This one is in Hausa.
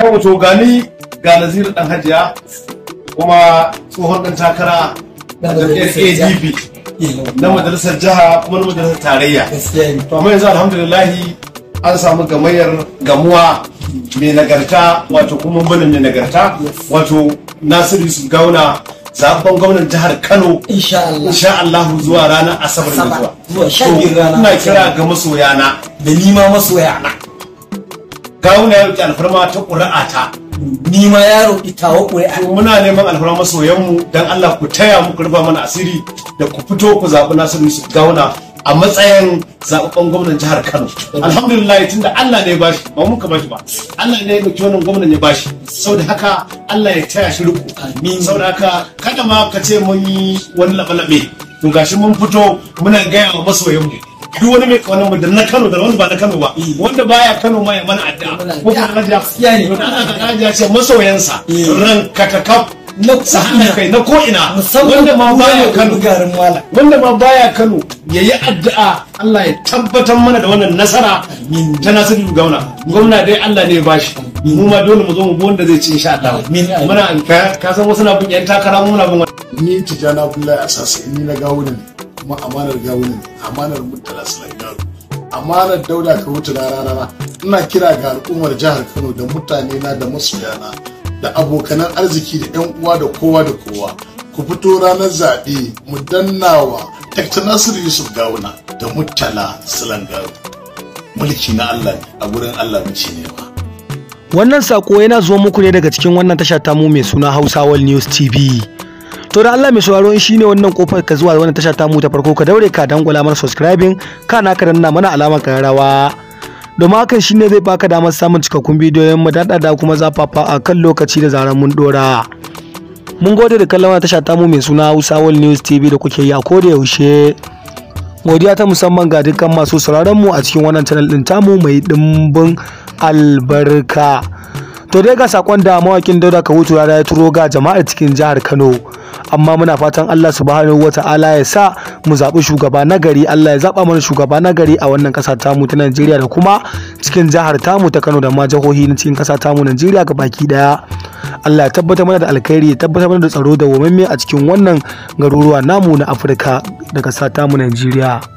yawa to gani ga Naziru dan Hajiya kuma tsohon dan takara da ADP na majalisar jiha kuma na majalisar tarayya. To amma yanzu alhamdulillah an samu gamuwa mai nagarta wato kuma banin mai nagarta wato Nasiru Yusuf Gawuna zaben gwamnan jihar Kano insha Allah zuwa ranar Asabar da zuwa. Ina kira ga masoyana da nima masoyana. Gawuna ya roki alfarma ta ƙuri'ata. Ni ma ya roƙi tawo ƙuri'a. Muna neman alfarma masoyanmu dan Allah ku taya mu ku rufa mana asiri da ku fito ku zaɓi Nasiru Yusuf Gawuna a matsayin zaɓaɓɓen gwamnan jihar Kano. Alhamdulillah tunda Allah ne ya bashi ba mu ka bashi ba. Allah ne ya ɗauki wannan gwamnan ya bashi. Saboda haka Allah ya taya shi riko. Amin. Saboda haka kada ma ka ce mun yi wani laɓe-laɓe. To gashi mun fito muna gaya wa masoyanmu. Duk wani mai kawanan mu da na Kano da wanda ba na Kano ba wanda baya Kano ma ya mana addu'a ko kuma Najiya ce masoyansa ran katakaf na kai na ko'ina wanda ma baya Kano wanda ma baya Kano yayi addu'a Allah ya tabbatar mana da wannan nasara ta Nasiru Gawuna. Gwamna dai Allah ne ya bashi mu ma dole mu zo mu bi wanda zai ci insha Allah. Muna ka san wasu na bin yan takara mu na bin ni Tijjani Abdullahi Asasi ni na Gawuna ne kuma amanar Gawuna ne amanar Murtala Sulaiman amanar Dauda Kahutu rana ina kira ga al'ummar jihar Kano da mutane na da masoyana da abokanan arziki da yan uwa da kowa ku fito ranar zaɓe mu dannawa Dr. Nasiru Yusuf Gawuna da Murtala Sulaiman mulki na Allah ne a gurin Allah muke nema. Wannan sako yana zuwa muku ne daga cikin wannan tasha tamu mai suna Hausa World News TV. To da Allah mai sauraro in shine wannan kofar ka zuwa wannan tasha tamu ta farko ka daure ka dangwala mana subscribing kana ka danna mana alamar karrawa. Domin hakan shine zai baka damar samun cikakkun bidiyoyin mu da kuma zafafa a kan lokaci da zaran mun dora. Mun gode da kallon wannan tasha tamu mai suna Hausa World News TV da kuke yi a koda yaushe. Godiya ta musamman ga dukkan masu sauraron mu a cikin wannan channel din tamu mai dimbin albarka. To dai ga sakon da mawakin Dauda Kahutu ya turo ga jama'ar cikin jihar Kano. Amma muna fatan Allah subhanahu wata'ala ya sa mu zaɓi shugaba nagari. Allah ya zaɓa mana shugaba nagari a wannan ƙasa tamu ta Najeriya da kuma cikin jihar tamu ta Kano da ma jihohi na cikin ƙasa tamu Najeriya baki daya. Allah ya tabbatar mana da alkhairi, ya tabbatar mana da tsaro da wamamme a cikin wannan garuruwa namu na Afirka da ƙasa tamu Najeriya.